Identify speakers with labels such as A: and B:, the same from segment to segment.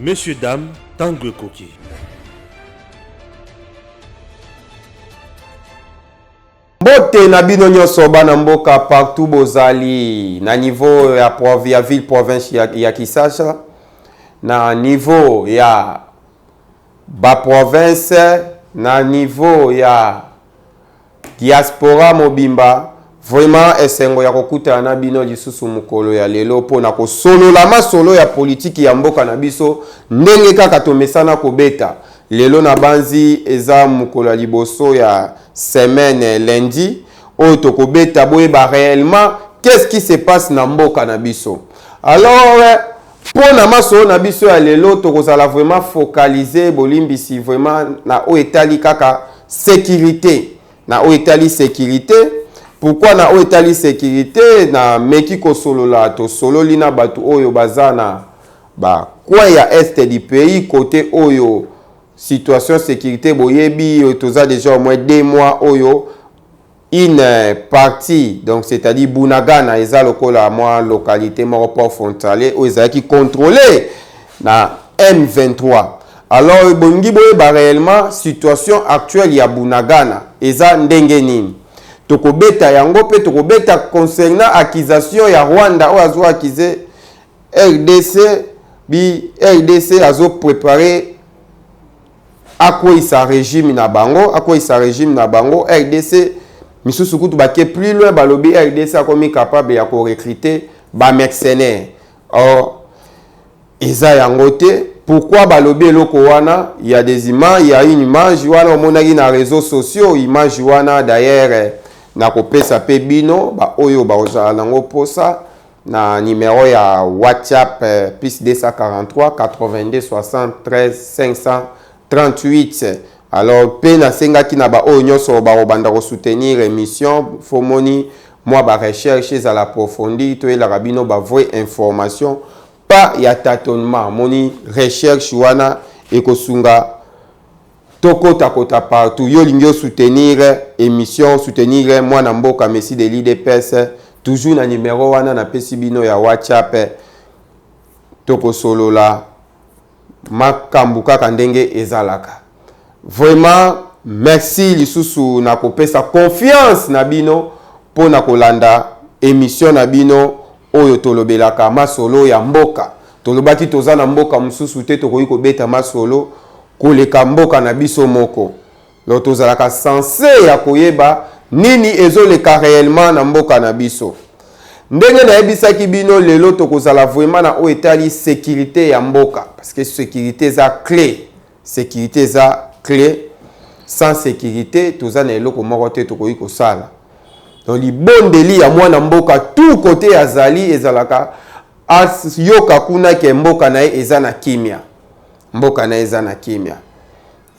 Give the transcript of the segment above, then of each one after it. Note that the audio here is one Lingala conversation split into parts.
A: Messieurs, dames, Tanguy Koki.
B: Bote na bino nyonso bana mboka partout bozali na niveau ya ville province ya Kisasa na niveau ya ba province na niveau ya diaspora mobimba vraiment esengo ya kokuta na bino lisusu mukolo ya lelo pona ko solo la masolo ya politique ya mboka na biso ndenge kaka tomesana kobeta lelo na banzi eza mukolo ya liboso ya semaine lundi oyo tokobeta boyeba réellement qu'est-ce qui se passe na mboka na biso. Alors pona masolo na biso ya lelo tokozala vraiment focaliser bolimbisi vraiment na o etali kaka sécurité na o etali sécurité. Pourquoi na o etali sécurité na meki ko solola to sololi na batu oyo bazana ba kwa ya est du pays côté oyo situation sécurité boyebi toza déjà au moins 2 mois oyo une partie donc c'est-à-dire Bunagana eza lokola moi localité Port Frontalier oyo eza qui contrôlé na M23. Alors bongi boyeba réellement situation actuelle ya Bunagana eza ndenge nini tokobeta yango pe tokobeta concernant accusation ya Rwanda ou azo accusé RDC azo préparer akoisa régime na bango RDC misusu kutu bake plus loin balobi RDC akomi capable ya ko recruter ba mercenaires. Or eza yango te. Pourquoi balobi eloko wana? Il y a des images, il y a une image wana omonaki na réseaux sociaux, image wana d'ailleurs na kopesa pe bino ba oyo ba ozala nango posa na numéro ya WhatsApp plus 243 82 73 538. Alors pe na senga ki na ba oyo nyonso ba obanda ko soutenir émission fomoni moi ba recherche à la profondeur to la rabino ba vraie information pas ya tâtonnement moni recherche wana ekosunga toko takota partout yo lingyo soutenir émission soutenir moi na mboka Messi de l'IDPS toujours na numéro wana na pesi bino ya WhatsApp toko solola makambu kaka ndenge ezalaka. Vraiment merci lisusu na kopesa confiance na bino pona kolanda émission na bino oyo tolobelaka masolo ya mboka tolobaki toza na mboka mususu te tokoyi kobeta masolo koleka mboka na biso moko lo tozalaka censé ya koyeba nini ezoleka réellement na mboka na biso ndenge na yebisaki bino lelo tokozala vraiment na o etali sécurité ya mboka parce que sécurité za clé sans sécurité toza na eloko moko te tokoyi kosala. Donc libondeli ya mwana mboka tout côté azali ezalaka yoka kuna ke mboka na eza na kimia. Mboka na eza na kimia.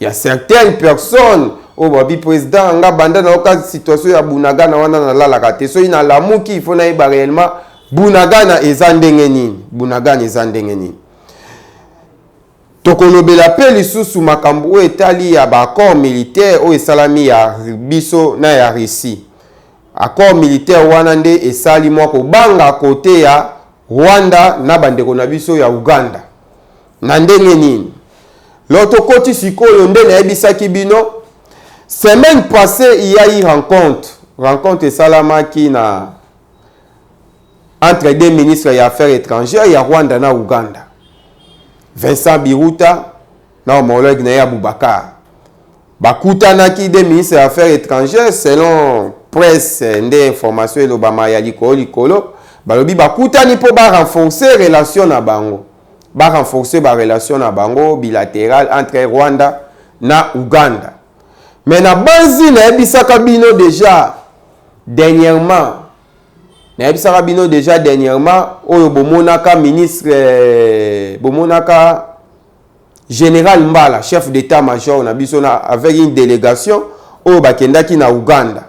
B: Il y a certaines personnes au babi président nga banda na oka situation ya Bunagana wana na lalaka te so ina lamuki il faut na eba réellement Bunagana eza ndenge nini. Bunagana eza ndenge nini. Tokolobela pe lisusu makambo etali ya ba accord militaire o esalami ya biso na ya Russie. Accord militaire wana nde esali mwa kobanga kote ya Rwanda na bandeko na biso ya Uganda. Na ndenge nini? Loto koti sikoyo nde na ebisaki bino. Semaine passée il y a eu rencontre esalamaki na entre deux ministres ya affaires étrangères ya Rwanda na Uganda. Vincent Biruta na homologue na ya Boubacar. Bakutanaki des ministres des affaires étrangères selon presse nde information elobama ya likolo balobi bakutani po ba renforcer relation na bango. Ba renforcer ba relation na bango bilatéral entre Rwanda na Uganda. Mais na banzi na ebisaka bino déjà dernièrement oyo bomonaka ministre bomonaka général Mbala chef d'état-major na biso na avec une délégation oyo bakendaki na Uganda.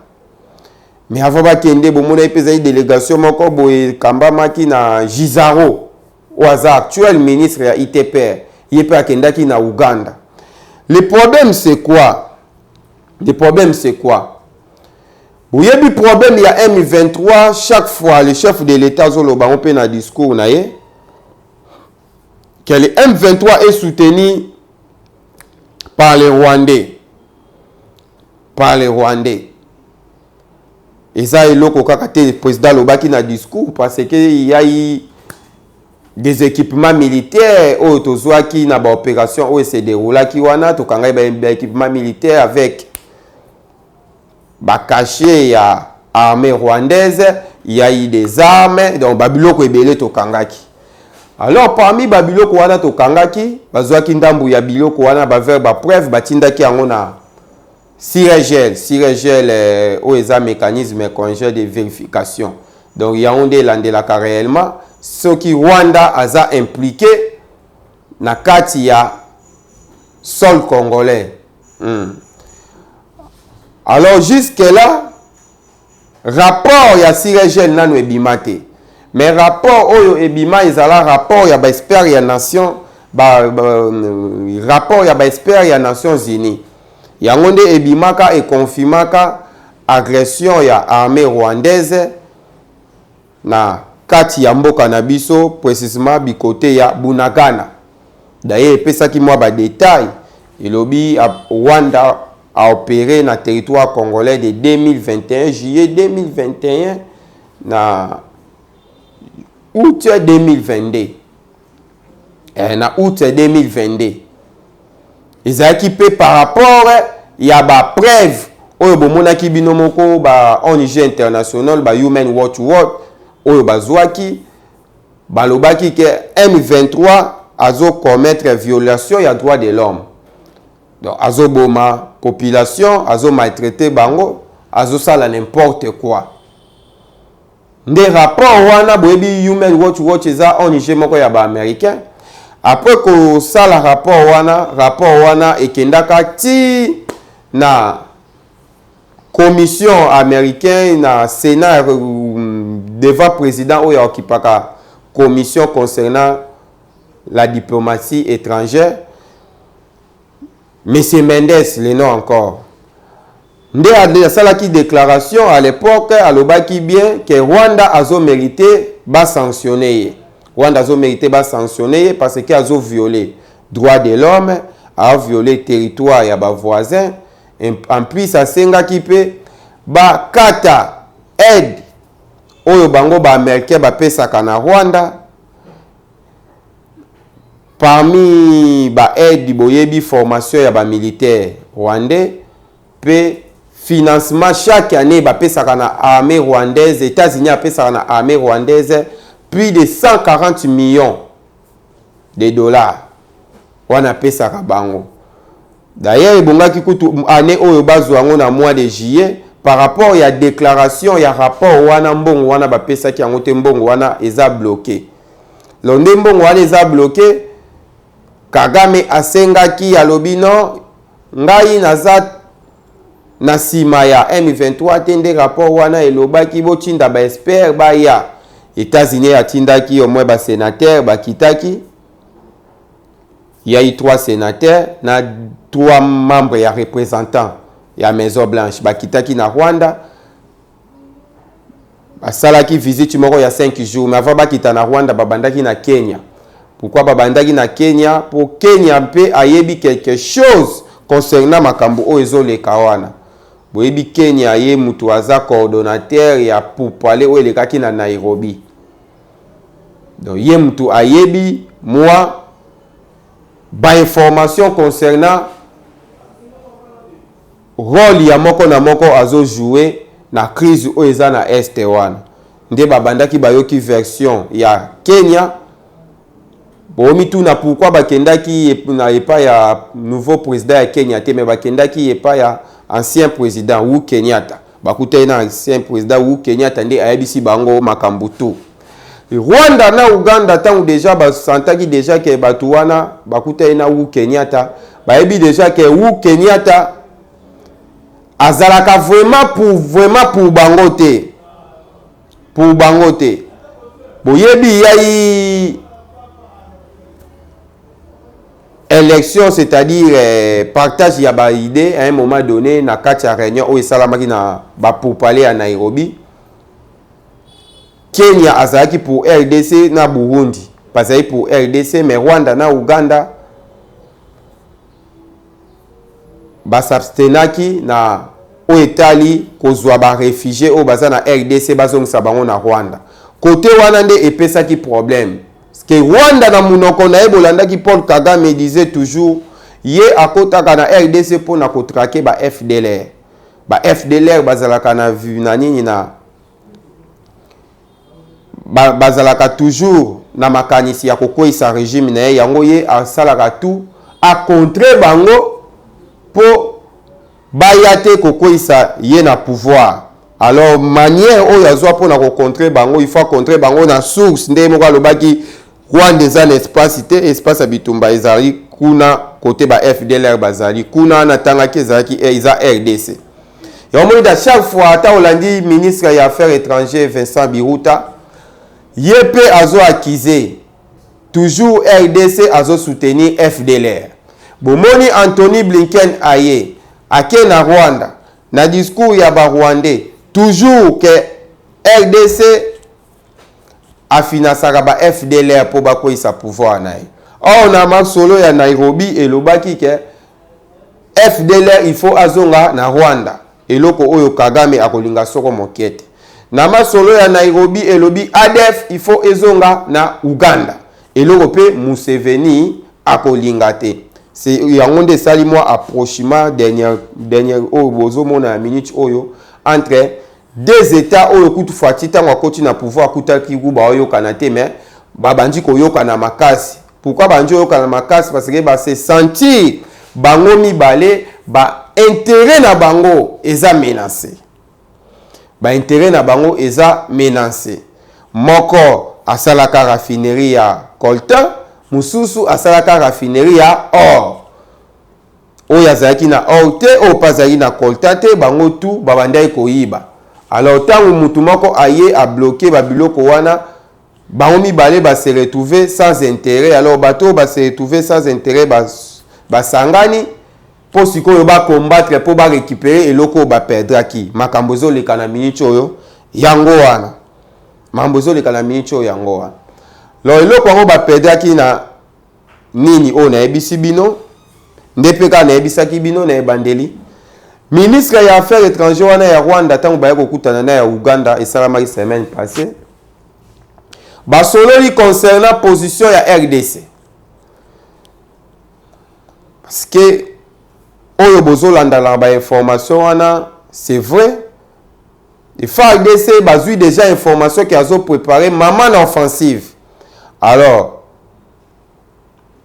B: Mais avant bakende bomona epeza une délégation moko boye kambamaki na Jizaro oaza actuel ministre ya ITPR yepe akendaki na Uganda. Le problème c'est quoi? Boyebi problème ya M23 chaque fois le chef de l'état zoloba on pe na discours na ye que le M23 est soutenu par les Rwandais. Par les Rwandais. Et ça, il le président Lobaki dans le discours parce qu'il y a eu des équipements militaires qui na ba opération où se déroule qui wana to kanga ba équipement militaire avec ba caché ya armée rwandaise, il y a eu des armes donc babiloko ebele to kangaki. Alors parmi babiloko wana to kangaki bazwaki ndambu ya biloko wana ba vers ba preuve batindaki yango na Siregel où est un mécanisme congé de vérification. Donc il y a un des réellement ce qui Rwanda a impliqué na kati ya sol congolais. Alors jusque là rapport ya Siregel nanu ebimate. Mais rapport oyo ebima ezala rapport ya ba expert ya nation rapport ya ba expert ya Nations Unies. Yangonde ebimaka et confirmaka agression ya armée rwandaise na kati ya mboka na biso précisément bikote ya Bunagana. D'ailleurs epesaki moi ba détail elobi Rwanda a opéré na territoire congolais de 2021 juillet 2021 na août 2022 na août 2022 ils ont équipé par rapport il y a ba preuve oyo bomonaki bino moko ba ONG international ba Human Rights Watch oyo bazwaki balobaki que M23 azo commettre violation ya droit de l'homme. Donc azo boma population, azo maltraiter bango, azo sala n'importe quoi. Des rapports wana boyebi Human Rights Watch eza ONG moko ya ba américain. Après que ça la rapport wana ekendaka ti na commission américaine na Sénat devant président oyo okipaka commission concernant la diplomatie étrangère. Monsieur Mendes, le nom encore. Nde a salaki déclaration à l'époque alobaki bien que Rwanda azo mérité ba sanctionner. Rwanda azo mérité ba sanctionner parce qu'il a violé droit de l'homme, a violé territoire ya ba voisin. En plus a senga ki pe ba kata aide oyo bango ba américain ba pesaka na Rwanda. Parmi ba aide boyebi formation ya ba militaire rwandais pe financement chaque année ba pesaka na armée rwandaise, États-Unis a pesaka na armée rwandaise plus de 140 millions de dollars. Wana pesaka bango. D'ailleurs ebongaki kutu année oyo bazwango na mois de juillet par rapport ya déclaration ya rapport wana mbongo wana ba pesaki yango te mbongo wana eza bloqué. Londe mbongo wana eza bloqué. Kagame asengaki alobi no ngai naza na sima ya M23 tende rapport wana elobaki botinda ba expert ba ya États-Unis atindaki au moins ba sénateur ba kitaki. Il y a eu 3 sénateurs na 3 membres ya représentants ya Maison Blanche ba kitaki na Rwanda. Basalaki visite moko ya 5 jours mais avant ba kita na Rwanda babandaki na Kenya. Pourquoi babandaki na Kenya? Pour Kenya mpe ayebi quelque chose concernant makambo oyo le kawana. Boyebi Kenya aye mutu aza coordonnateur ya pour parler oyo le kaki na Nairobi. Donc ye mutu ayebi moi ba information concernant rôle ya moko na moko azo jouer na crise oyo eza na este wana. Nde babandaki bayoki version ya Kenya. Bomi tuna pourquoi bakendaki na epa ya nouveau président ya Kenya te mais bakendaki epa ya ancien président Uhuru Kenyatta. Bakutana na ancien président Uhuru Kenyatta nde ayebisi bango makambo tu. Rwanda na Uganda tangu déjà basantaki déjà que batu wana bakutana na Uhuru Kenyatta, bayebi déjà que Uhuru Kenyatta azalaka vraiment pour bango te. Pour bango te. Boyebi yayi élection, c'est-à-dire partage ya ba idée à un moment donné na kati ya réunion o esalamaki na ba pour parler à Nairobi. Kenya azalaki pour RDC na Burundi. bazali pour RDC, mais Rwanda na Uganda basabstenaki na o etali kozwa ba réfugié o baza na RDC bazongisa bango na Rwanda. Côté wana nde epesaki problème. Parce que Rwanda na munoko na ebolandaki Paul Kagame disait toujours ye akotaka na RDC pour na kotrake ba FDLR. Ba FDLR bazalaka na vu na nini na bazalaka toujours na makanisi ya kokwisa régime na ye yango ye asalaka tout a contrer bango po bayate kokwisa ye na pouvoir. Alors manière oyo azwa po na ko contrer bango, il faut contrer bango na source nde moko alobaki Rwanda eza na espace te espace ya bitumba ezali kuna côté ba FDLR bazali kuna na tangaki ezalaki eza RDC. Yomoni da chaque fois ata olandi ministre ya affaires étrangères Vincent Biruta yepe azo accusé toujours RDC azo soutenir FDLR. Bomoni Anthony Blinken aye ake na Rwanda na discours ya ba Rwandais toujours que RDC afinasaka ba FDLR pour bakoisa pouvoir na ye. Or na masolo ya Nairobi elobaki ke FDLR il faut azonga na Rwanda eloko oyo Kagame akolinga soko mokete. Na masolo ya Nairobi elobi ADF il faut ezonga na Uganda eloko pe Museveni akolinga te. C'est yango nde sali moi approchement dernière oyo bozomona na minute oyo entre deux états oyo kutu fati tango akoti na pouvoir kutaki kuba oyo kanate mais babandi koyoka na makasi. Pourquoi bandi oyo kana makasi? Parce que ba se sentir bango mibale ba intérêt na bango eza menacé. Ba intérêt na bango eza menacé. Moko asalaka raffinerie ya coltan, mususu asalaka raffinerie ya or. Oyo azalaki na or te, oyo pazali na coltan te, bango tu babandai koyiba. Alors tango mutu moko aye a bloqué ba biloko wana, bango mibale ba se retrouver sans intérêt. Alors bato ba se retrouver sans intérêt ba sangani po sikoyo ba combattre po ba récupérer eloko ba perdraki. Makambo zo leka na minute oyo yango wana. Makambo zo leka na minute oyo yango wana. Lo eloko ngo ba perdraki na nini o na ebisi bino ndepeka na ebisaki bino na ebandeli. Ministre ya affaires étrangères wana ya Rwanda tango ba kokutana na ya Uganda esalamaki semaine passée. Basololi concernant position ya RDC. Parce que oyo bozolanda la ba information wana c'est vrai. Les FARDC bazui déjà information qui azo préparé maman offensive. Alors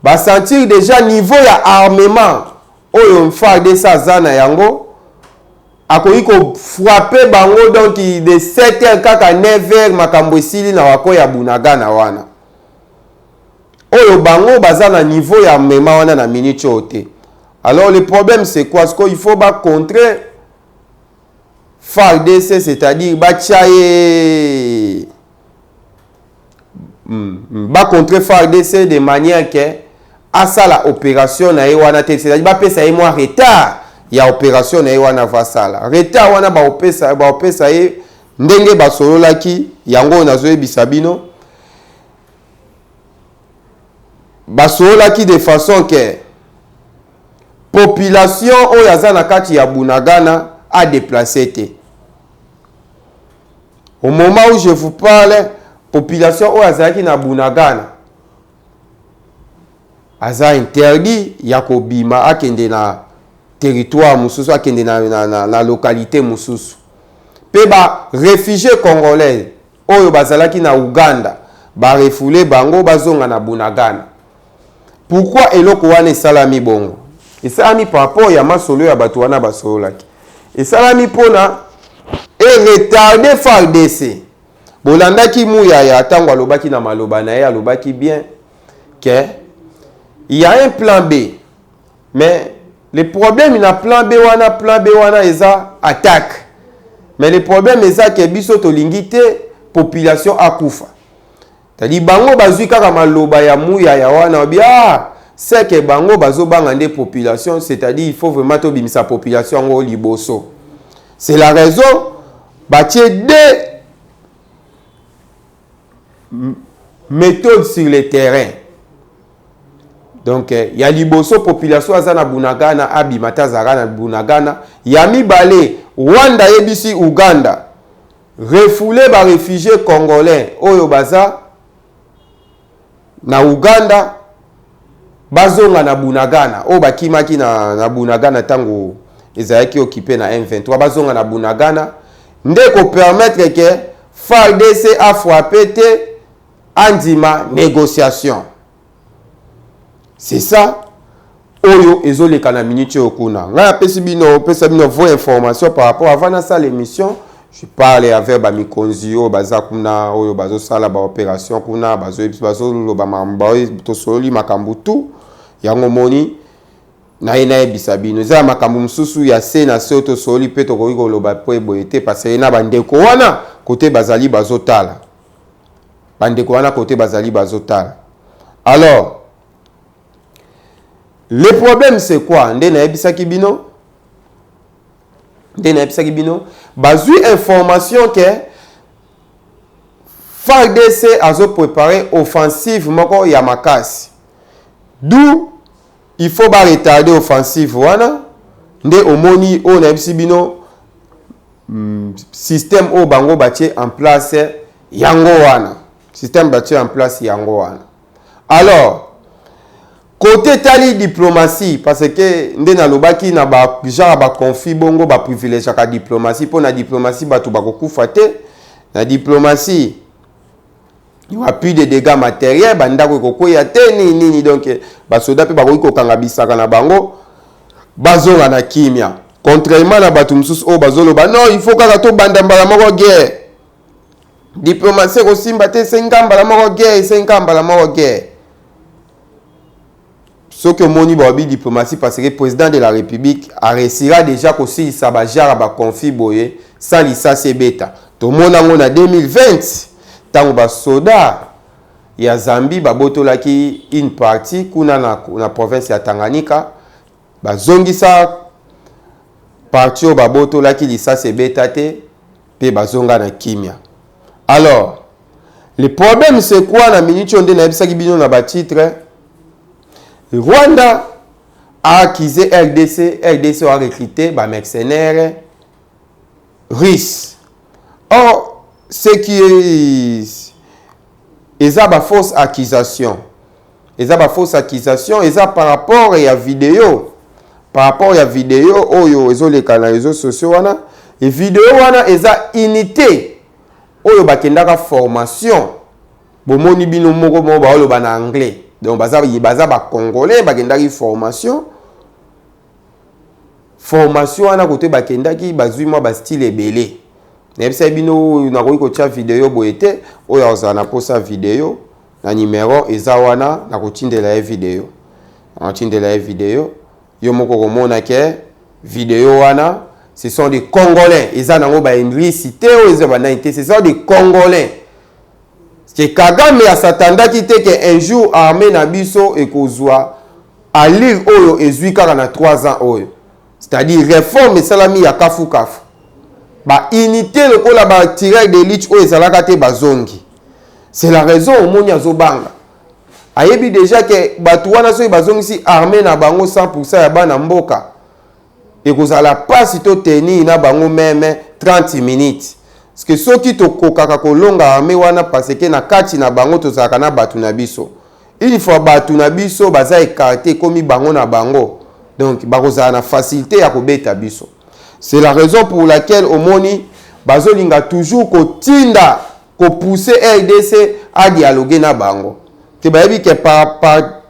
B: ba sentir déjà niveau ya armement oyo FARDC azana yango akoki ko frapper bango donc de 7h kaka 9h makambo esili na wako ya Bunagana wana. Oyo bango bazana niveau ya armement wana na minute ote. Alors le problème c'est quoi? Parce qu'il faut pas contrer FARDC, c'est-à-dire ba contrer FARDC de manière que à ça la opération na wana te, c'est-à-dire ba pesa e moins retard ya opération na wana va sala. Retard wana ba opesa e ndenge ba sololaki yango nazo ebisabino. Ba sololaki de façon que population oyo aza na kati ya Bunagana a déplacé te. Au moment où je vous parle, population oyo azalaki na Bunagana aza interdit ya kobima akende na territoire mususu akende na localité mususu. Pe ba réfugiés congolais oyo bazalaki na Uganda ba refoulé bango bazonga na Bunagana. Pourquoi eloko wana esalami bongo? Esalami par rapport ya masolo ya bato wana basololaki. Esalami pona retarder FARDC. Bolandaki muya ya tango alobaki na maloba na ye alobaki bien que il y a un plan B. Mais le problème na plan B wana eza attaque. Mais le problème eza que biso tolingi te population akufa. C'est-à-dire bango bazui kaka maloba ya muya ya wana bia c'est que bango bazo bangande population, c'est-à-dire il faut vraiment to bimisa population ngo liboso. C'est la raison batie de méthode sur le terrain. Donc, il y a liboso population azana Bunagana, Abimata Zarana Bunagana, Yami Bale, Rwanda ebisi Uganda, refoulé par réfugiés congolais, Oyo Baza, na Uganda, Bazonga na Bunagana, O Bakimaki na Bunagana tango ezaki occupé na M23, Bazonga na Bunagana, ndeko permettre que FARDC a frappé Andima négociation. C'est ça. Oyo ezole kana minute okuna. Nga pesi bino vraie information par rapport avant ça l'émission. Je parlais avec ba mikonzio baza kuna oyo bazo sala ba opération kuna bazo loba mamboy to soli makambutu yango moni na ina ebisabino za makambu msusu ya sena soto soli peto ko loba po eboyete parce na bandeko wana côté bazali bazotala. Bandeko wana côté bazali bazotala. Alors le problème c'est quoi? Ndena ebisaki bino? Ndena ebisaki bino? Bazui information que FARDC a préparé offensive moko ya makasi. D'où il faut pas retarder offensive wana. Nde omoni o na ebisi bino système o bango batie en place yango wana. Système batie en place yango wana. Alors côté tali diplomatie, parce que ndena lobaki na ba genre ba conflit bongo ba privilège ka diplomatie pour na diplomatie batu ba kokufa te na diplomatie il y a plus de dégâts matériels banda ko koya te nini donc ba soda pe ba ko kanga bisaka na bango bazonga na kimia contrairement na batu msusu o bazolo ba non il faut kaka to banda mbala moko guerre diplomatie ko simba te 5 mbala moko guerre 5 mbala moko guerre. Ce que moni babi diplomatie parce que le président de la République a réussi déjà aussi ça va jara ba conflit boye sans lisa sebeta. Tout le monde en 2020 tant ba soda ya Zambie ba botolaki une partie kuna na province ya Tanganyika ba zongisa partie ba botolaki lisa sebeta te pe ba zonga na kimia. Alors le problème c'est quoi na minute on na bisaki bino na ba titre Rwanda a accusé RDC, RDC a recruté des mercenaires russes. Or, ce qui est... Ils ont une fausse accusation. Ils ont une fausse accusation. Ils ont par rapport à la vidéo. Par rapport à la vidéo, ils ont les réseaux sociaux. Les vidéos, ils ont unité. Ils ont une formation. Ils ont une anglais. Donc, baza congolais, bakendaki formation. Formation ana côté bakendaki bazui moi ba style ebele. Nebisa bino na ko tia vidéo boyete, oyo azana posa vidéo na numéro ezawana na kotindela e vidéo. Na tindela e vidéo, yo moko komona ke vidéo wana ce sont des congolais, ezana ngo ba indicité o ezaba été, ce sont des congolais. Que Kagame a s'attendaki te que un jour armée na biso et kozwa à lire oyo ezui kaka na 3 ans oyo. C'est-à-dire réforme salami ya kafu kafu. Ba unité le kola ba tireur d'élite oyo ezalaka te bazongi. C'est la raison omoni azobanga. Ayebi déjà que batu wana so bazongi si armée na bango 100% ya bana mboka. Et kozala pasi to tenir na bango même 30 minutes. Parce que ceux qui to kokaka kolonga armée wana parce que na kati na bango to zaka na batu na biso. Il faut batu na biso baza écarté comme bango na bango. Donc bakozala na facilité ya kobeta biso. C'est la raison pour laquelle omoni bazolinga toujours kotinda ko pousser RDC à dialoguer na bango. Que bayebi que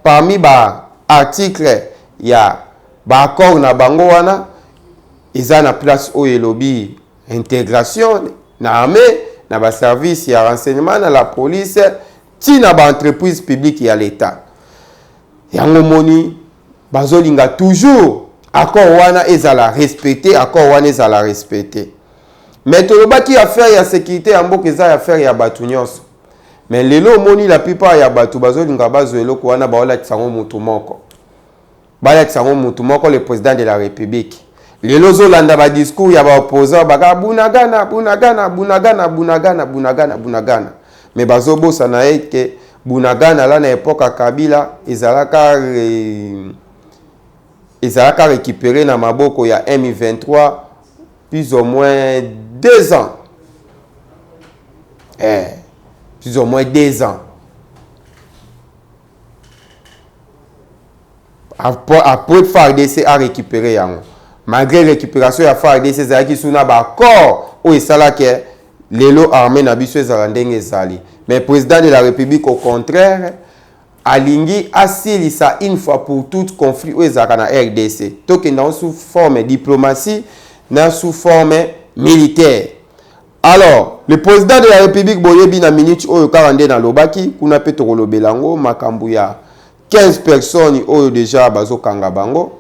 B: parmi ba article ya ba accord na bango wana eza na place oyo lobby intégration na armée na ba service ya renseignement na la police ti na ba entreprise publique ya l'état yango moni bazolinga toujours accord wana ezala respecter accord wana ezala respecter mais tolobaki affaire ya sécurité ya mboka eza affaire ya batu nyonso mais lelo moni la plupart ya batu bazolinga bazwelo ko wana baola tsango mutu moko bala tsango mutu moko le président de la république. Lelo zolanda ba discours ya ba opposant baka bunagana. Mais bazobosa na eke Bunagana là na époque à Kabila ezalaka récupéré na maboko ya M23 plus ou moins 2 ans. Plus ou moins 2 ans. Après FARDC a récupéré yango. Malgré récupération ya FARDC ezalaki suna ba corps o esala ke lelo armée na biso ezala ndenge ezali. Mais président de la République au contraire alingi asilisa une fois pour toutes conflit o ezaka na RDC. Tokenda sous forme diplomatie na sous forme militaire. Alors, le président de la République boyebi na minute oyo 42 na lobaki kuna pe tokolobelango makambu ya 15 personnes oyo déjà bazo kanga bango.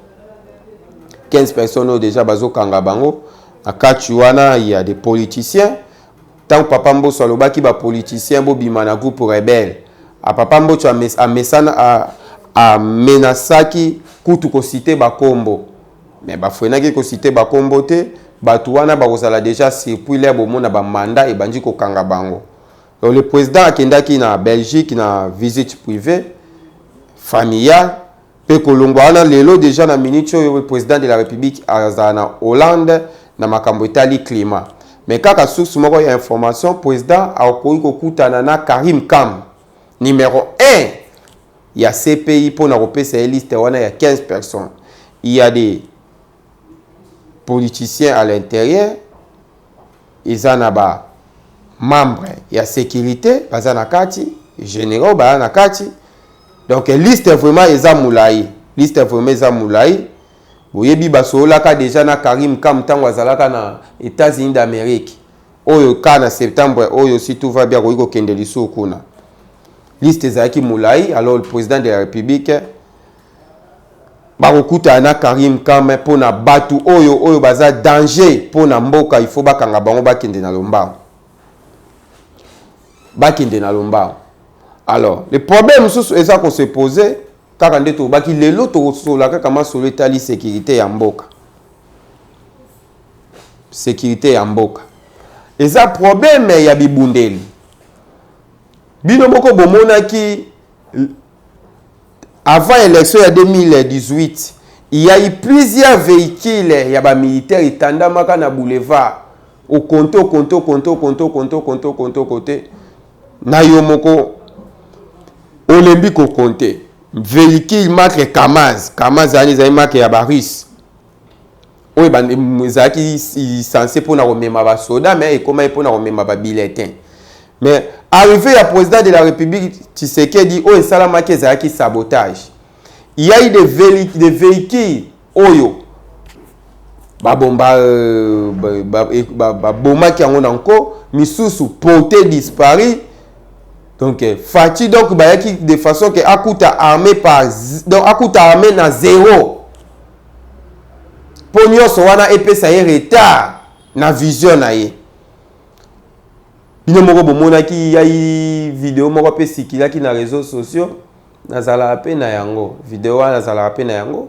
B: 15 personnes oyo déjà bazo kanga bango. Akati wana il y a des politiciens. Tant que Papa Mbosso alobaki ba politiciens bo bimana groupe rebelle. A Papa Mbosso a mesana a menasaki kutu ko citer ba kombo. Mais ba frenaki ko citer ba kombo te, batu wana ba kozala déjà surpris les bomona ba mandat e bandi ko kanga bango. Donc le président akendaki na Belgique na visite privée familiale pe kolongwa wana lelo déjà na minute le président de la République azana Hollande na makambo etali climat. Mais kaka source moko ya information président akoki kokutana na Karim Kam numéro 1 ya CPI pour na repesa liste wana ya 15 personnes. Il y a des politiciens à l'intérieur, ils en ont ba membres ya sécurité bazana kati, généraux bazana kati. Donc liste vraiment eza moulayi, liste vraiment eza moulayi. Boyebi basolaka déjà na Karim Kam tango azalaka na États-Unis d'Amérique. Oyo kana septembre oyo si tout va bien ko kende liso kuna. Liste zaki moulayi, alors le président de la République bakokuta na Karim Kam pona batu oyo baza danger pona mboka, il faut bakanga bango bakende na lombao. Bakende na lombao. Alors, le problème c'est ça qu'on se posait car on est au baki lelo to sola kama solo tali sécurité ya mboka. Sécurité ya mboka. Et ça problème ya bibundeli. Bino moko bomona ki avant l'élection de 2018, il y a eu plusieurs véhicules ya ba militaires itandamaka na boulevard au côté na yo moko olympique au compté. Véhicule marque Kamaz ani za marque ya Baris. Oye ba muzaki censé pour na remema ba soda mais comment pour na remema ba bulletin. Mais arrivé à président de la République Tshisekedi o esala marque za ki sabotage. Il y a eu des véhicules oyo ba bomba ba bomba ki yango nanko misusu porté disparu. Donc Fati donc bayaki de façon que akuta armé par donc akuta armé na zéro. Pognon so wana epesa ye retard na vision na ye. Bino moko bomona ki ya vidéo moko pe sikilaki na réseaux sociaux nazala pe na yango vidéo wana nazala pe na yango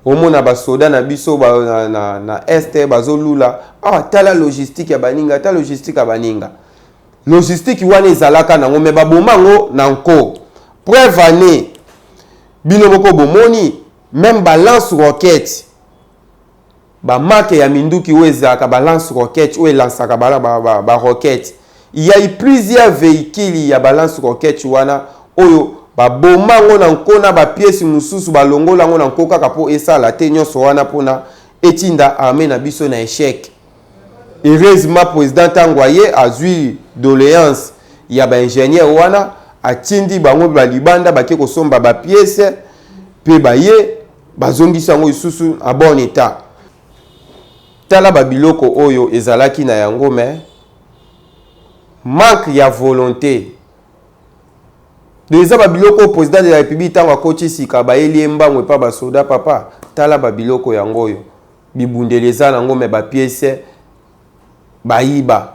B: omona ba soda na biso ba na este bazolula tala logistique ya baninga ta logistique ya baninga. Logistique wana ezalaka nango me babomango nanko preuve année bino moko bomoni même balance roquette ba marque ya minduki wezaka balance roquette ou elansaka ba roquette. Il y a eu plusieurs véhicules ya balance roquette wana oyo ba bomango nanko na ba pièces mususu balongola ngo nanko kaka po esala te nyonso wana pona etinda armée na biso na échec. Heureusement président Tangwaye a eu doléance il y a ba ingénieur wana atindi bango ba libanda bake ko somba ba pièces pe baye bazongisa ngo isusu en bon état. Tala ba biloko oyo ezalaki na yango mais manque ya volonté. Déjà ba biloko président de la République tangwa kochi sika ba eliemba ngwe pa ba soda papa tala ba biloko yango oyo bibundeleza nango me ba pièces bayiba.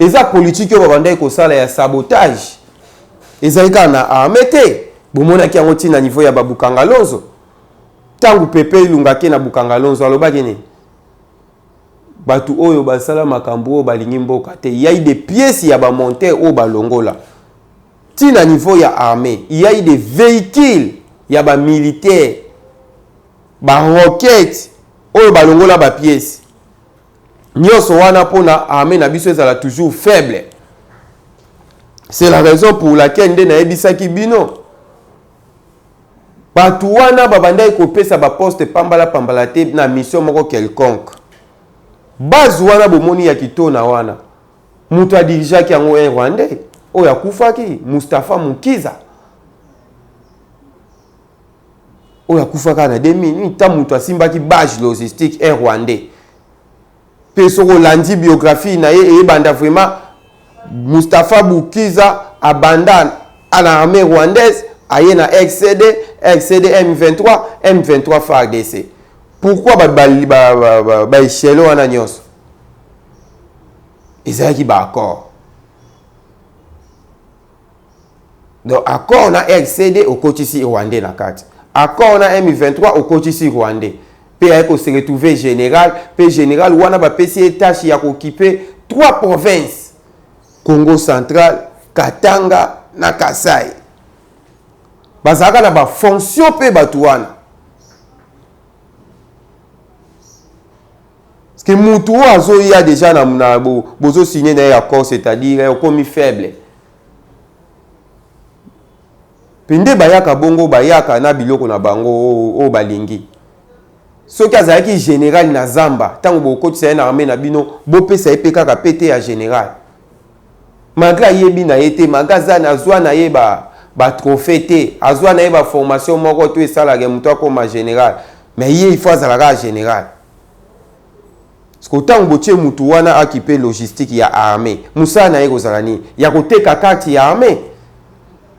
B: Eza politique yo babanda ko sala ya sabotage. Eza ikana armete. Bomona ki yango tina niveau ya babukanga lonzo. Tangu pepe ilungaki na bukanga lonzo alobaki ni. Batu oyo basala makambo o balingi mboka te. Il y a des pièces ya ba monter o balongola. à niveau ya armée, il y a eu des véhicules, il y a des militaires, des roquettes, oyo balongola ba pièces. Nyonso wana pona armée na biso ezala toujours faible. C'est la raison pour laquelle nde na ebisaki bino. Batu wana babanda kopesa ba poste pambala te na mission moko quelconque. Base wana bomoni ya kitona wana. Mutu a dirijaki yango un Rwandais. Oyo akufaki Mustafa Mukiza. Oyo akufaka na 2000 ta mutu asimbaki base logistique un Rwandais. Pe soko landi biographie na ye banda vraiment Mustafa Mukiza abandonne à l'armée rwandaise aye na XCD M23 FARDC. Pourquoi ba échelo wana nyonso? Ezaki ba accord. Donc accord na XCD au kotisi rwandais na kati. Accord na M23 au kotisi rwandais. Pe ayeko se retrouver général, pe général wana ba pesi tâche ya occuper 3 provinces. Congo central, Katanga na Kasai. Bazaka na ba fonction pe batuana. Parce que mutu azo ya déjà na bozo signé na accord, c'est-à-dire comme faible. Pende bayaka bongo bayaka na biloko na bango o balingi. Soki azalaki général na Zamba, tango bokotisa na armée na bino, bo pesa epeka ka pété ya général. Malgré yebi na été magasin azwa na yeba ba trophée te, azwa na yeba formation moko to esala ke muto comme général. Mais il faut azala général. Parce que tant botie mutu wana akipe logistique ya armée. Musa na yeko zalani, ya koteka carte ya armée.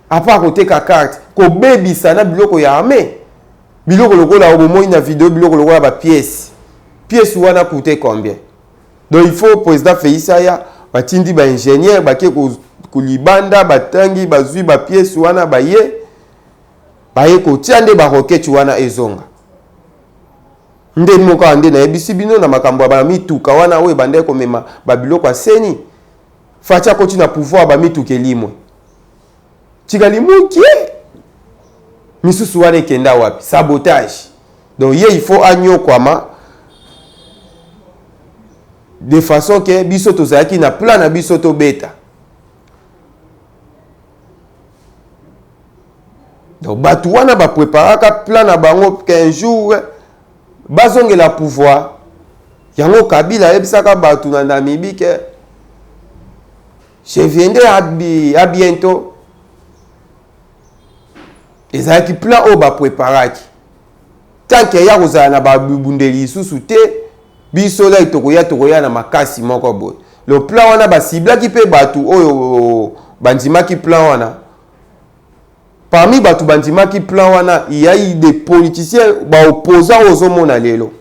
B: A part koteka carte, ko bebisa na biloko ya armée. Biloko lokola obomoyi na vidéo biloko lokola ba pièce. Pièce wana coûtait combien? Donc il faut président Feisaya batindi ba ingénieur bake ko libanda batangi bazui ba pièce wana baye ko tiande ba roquette wana ezonga. Nde moko ande na ebisi bino na makambo ba mituka wana we bande ko mema ba biloko aseni. Facha koti na pouvoir ba mituka elimwe. Tikalimuki misusu wana kenda wapi? Sabotage. Donc il faut agno kwama de façon que biso tozaki na plan na biso to beta. Donc batu wana ba préparaka plan na bango 15 jours bazongela pouvoir. Yango Kabila ebisaka batu na Namibie que je viendrai à bientôt. Ezaki plan o ba préparaki. Tant que ya kozala na ba bundeli susu te biso la tokoya na makasi moko boy. Le plan wana ba cibla ki pe batu oyo bandima ki plan wana. Parmi batu bandima ki plan wana, il y a eu des politiciens ba opposants aux homona lelo.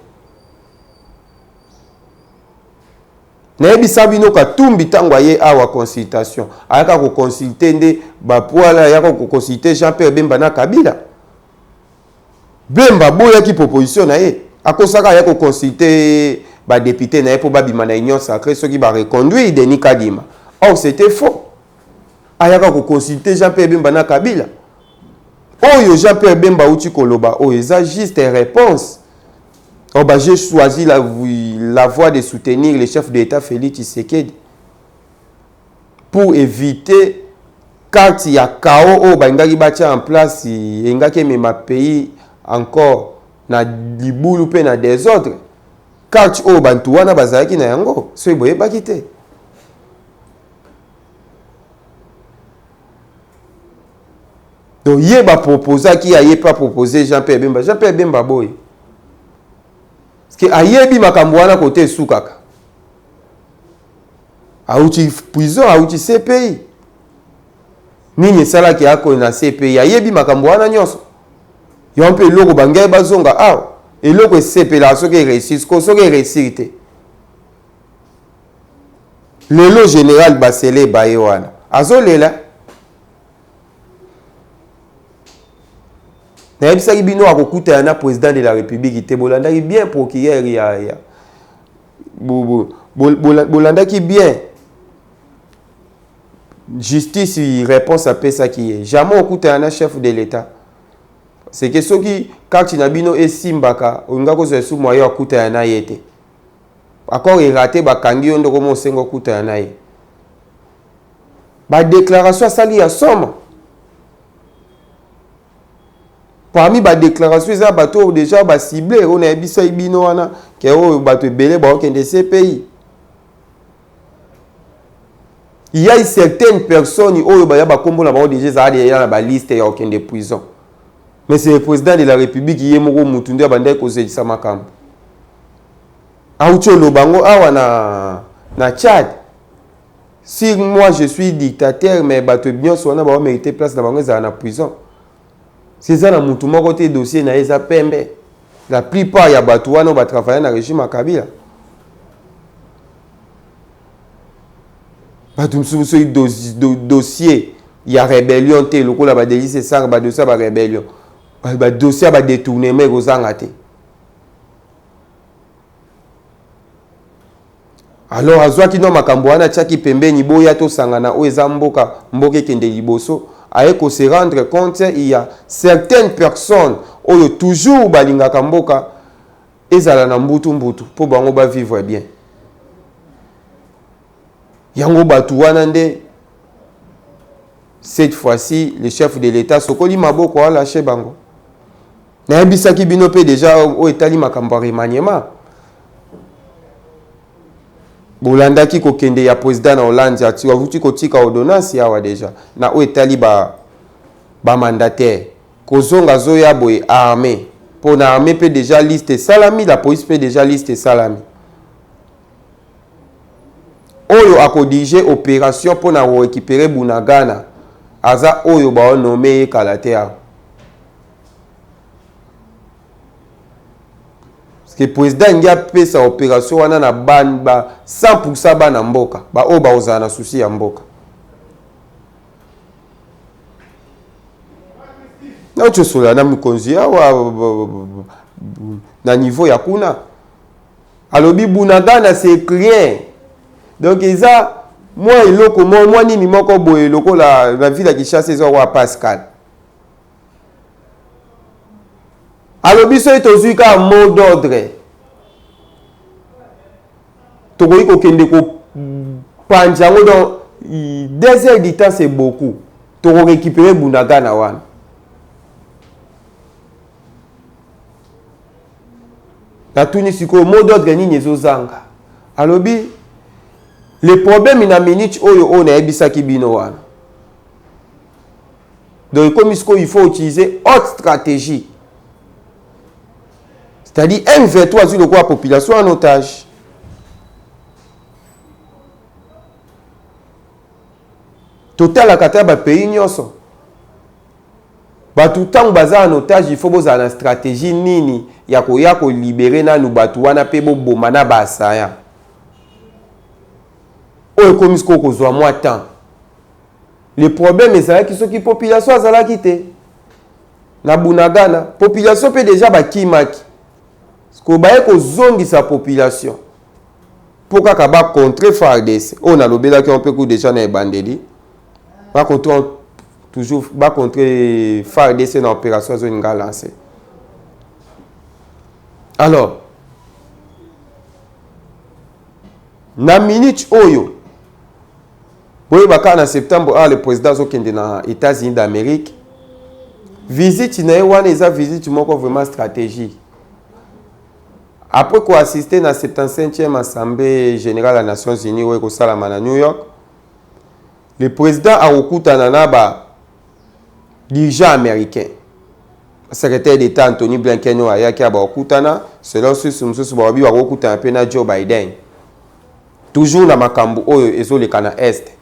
B: Na ebisa bino ka tumbi tango aye awa consultation. Ayaka ko consulter nde ba poala yaka ko consulter Jean-Pierre Bemba na Kabila. Bemba boya ki proposition na ye. Akosaka yako consulter ba député na ye pour ba bima na union sacrée ceux qui ba reconduire Denis Kadima. Or c'était faux. Ayaka ko consulter Jean-Pierre Bemba na Kabila. Oyo Jean-Pierre Bemba uti koloba o eza juste réponse. Oh bah j'ai choisi la voie de soutenir le chef d'État Félix Tshisekedi pour éviter quand il y a chaos oh bah ngaki batia en place ngaki mema pays encore na libulu pe na désordre quand oh bantu wana bazalaki na yango so boye bakite. Donc il va proposer qui a pas proposé Jean-Pierre Bemba boy. Parce que ayebi makambo wana côté soukaka. Auti prison, auti CPI. Nini sala ki ako na CPI ayebi makambo wana nyonso. Yo mpe loko bangai bazonga aw. Et loko CPI la soki réussite, soki réussite. Lelo général Basele baye wana. Azolela. Na ebisaki bino akokuta na président de la République te bolandaki bien procureur ya bolandaki bien justice réponse à ça qui est jamais okuta un chef de l'état c'est que ceux qui quand nabino et simbaka onga ko zesu moyo okuta na yete accord est raté ba kangi ondo ko mosengo okuta na ye ba déclaration sali ya somme parmi ba déclaration ça bato déjà ba ciblé on a biso ibino wana ke o bato belé ba okende CPI. Il y a certaines personnes qui ont déjà la liste et aucun de prison. Mais c'est le président de la République qui est moko mutunde abandé cause ça makam. Aucho lobango awa na Tchad. Si moi je suis dictateur mais bato bien sona ba mériter place na bango za na prison. C'est ça na mutu moko te dossier na eza pembe. La plupart ya bato wana ba travailler na régime à Kabila. Dossier il y a rébellion té loko la ba délit c'est ça ba dossier ba rébellion ba dossier ba détournement kozanga té alors azwa kino makambo wana tchaki pembeni boya to sangana o eza mboka kende liboso aye ko se rendre compte il y a certaines personnes oyo toujours balingaka mboka ezala na mbutu po bango ba vivre bien. Yango Batouana nde cette fois-ci le chef de l'État sokoli maboko a lâché bango. Na bisaki bino pe déjà o etali makambo remaniement. Bolanda ki ko kende ya président na Hollande ati wavuti ko tika ordonnance yawa déjà. Na o etali ba mandataire. Kozonga zoya boye armée. Pour na armée pe déjà liste salami, la police pe déjà liste salami. Oyo a codigé opération pour na récupérer Bunagana. Aza oyo ba nommé Kalatea. Parce que le président a fait sa opération wana na ban ba 100% ba na mboka. Ba o ba ozana souci ya mboka. Na tu sola na mikonzi na niveau ya kuna. Alobi Bunagana c'est rien. Donc ça moi eloko moi nini moko boye eloko la ville qui chasse les roi Pascal. Alobi so etozuka mot d'ordre. Tokoyi ko kende ko panjango dans 2 heures du temps c'est beaucoup. Toko récupérer Bunagana wana. La tunisiko mot d'ordre nini ezozanga. Alobi le problème in a minute oyo on a ebisaki bino wana. Donc comme il faut utiliser autre stratégie. C'est-à-dire M23 sur le quoi population en otage. Total la kataba pays nyonso. Batu tant baza en otage il faut boza na stratégie nini ya ko libérer na nu batu wana pe bo bomana ba asaya. Comme ce qu'on soit moins temps. Le problème est ça qui sont qui population azala quitté. Na Bunagana, population peut déjà ba kimaki. Ce qu'on ba ko zongi sa population. Pour ka ba contrer FARDC. On a lobela qui on peut déjà na bandeli. Ba contre toujours ba contrer FARDC na opération zone nga lancé. Alors na minute oyo oui, en septembre, le président est dans les États-Unis d'Amérique. Visite, il y a une visite vraiment stratégique. Après qu'on assisté à la 75e Assemblée générale des Nations Unies à New York, le président a recouru à dirigeant américain. Le secrétaire d'État Anthony Blinken a recouru selon ce a Joe Biden. Toujours dans Makambu et sur le Canada Est.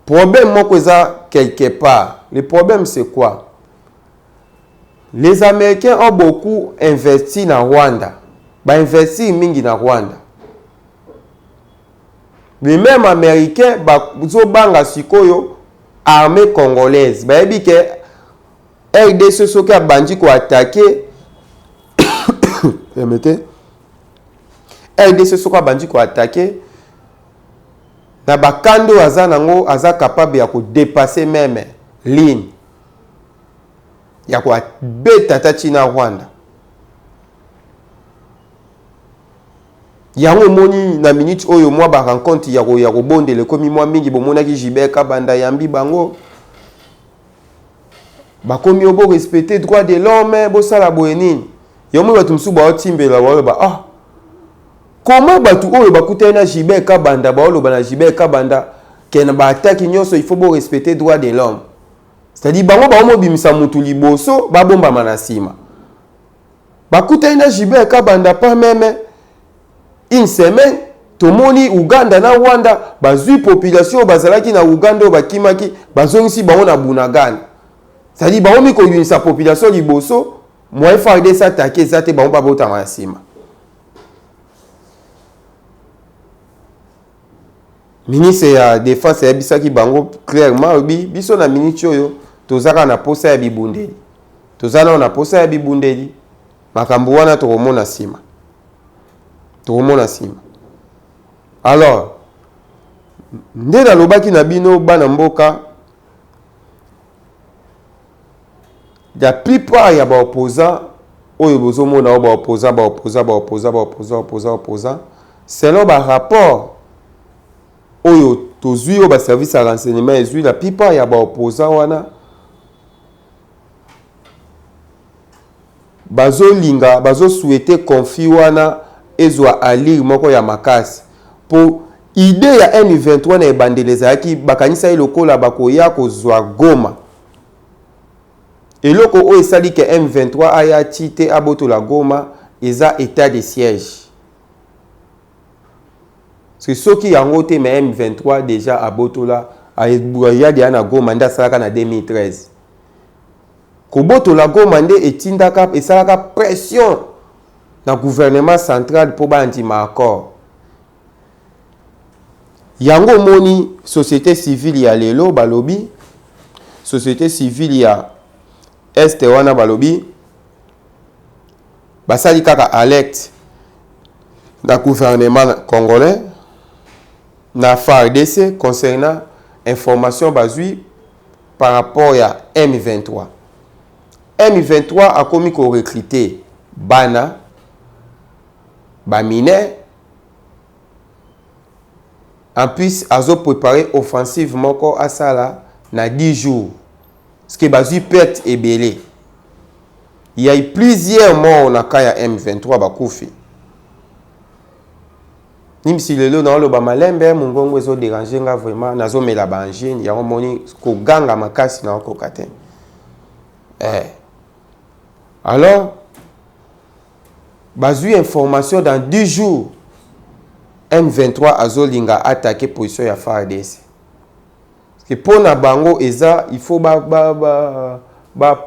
B: Problème, moi, quelque part. Le problème, c'est quoi? Les Américains ont beaucoup investi dans Rwanda. Bah, investi mingi dans Rwanda. Les mêmes Américains, bah, zo banga sikoyo, armée congolaise. Bah, ebi ke, RDC soka bandi ko attaquer. Permettez. RDC soka bandi ko attaquer. na bakando aza nango aza capable ya ko dépasser même ligne ya ko beta tati na Rwanda. Yango moni na minute oyo moi ba rencontre ya ko bondele komi moi mingi bomonaki Gilbert Kabanda yambi bango bakomi obo respecter droit de l'homme bo sala boyenini yomo batu msuba otimbela waloba ah comment batu oyo bakutana na Gilbert Kabanda baoloba na Gilbert Kabanda kena ba attaque nyonso il faut bo respecter droit de l'homme, c'est-à-dire bango ba omo bimisa mutu liboso ba bomba manasima bakutana na Gilbert Kabanda pas même une semaine tomoni Uganda na Rwanda bazui population bazalaki na Uganda bakimaki bazongisi bango na Bunagana, c'est-à-dire bango miko yunisa population liboso moi FARDC attaquer ça te bango ba bota manasima. Ministre ya défense ya bisaki bango clairement biso na minute oyo tozaka na posa ya bibundeli tozana na posa ya bibundeli makambo wana tokomona sima alors nde nalobaki na bino bana mboka la plupart ya baopposant oyo bozomona o baopposant selon ba rapport oyo tozui o ba service à renseignement ezui la plupart ya baopposant wana bazo souhaiter conflit wana ezwa alir moko ya makasi po idée ya M23 na ebandeleza yaki bakanisa elokola bakoya kozwa Goma eloko o esali ke M23 aya tite aboto la Goma eza état de siège. C'est ce qui a noté mais M23 déjà à Botola a Yadi na Goma nda salaka na 2013. Ko Botola Goma nde etindaka et salaka pression na gouvernement central pour ba anti accord. Yango moni société civile ya lelo balobi société civile ya Este wana balobi basali kaka alerte na gouvernement congolais na FARDC concernant information basée par rapport à M23. M23 a commis qu'on recruter bana bamine en plus azo préparé offensivement ko asala na 10 jours ce qui basé perte et belé. Il y a eu plusieurs morts na kaya M23 bakufi. Nim si lelo na lo ba malembe mungongo ezo déranger nga vraiment nazo mela banjine ya moni ko ganga makasi na ko katen. Alors bazu information dans 10 jours M23 azolinga attaquer position ya FARDC. Que pour na bango eza il faut ba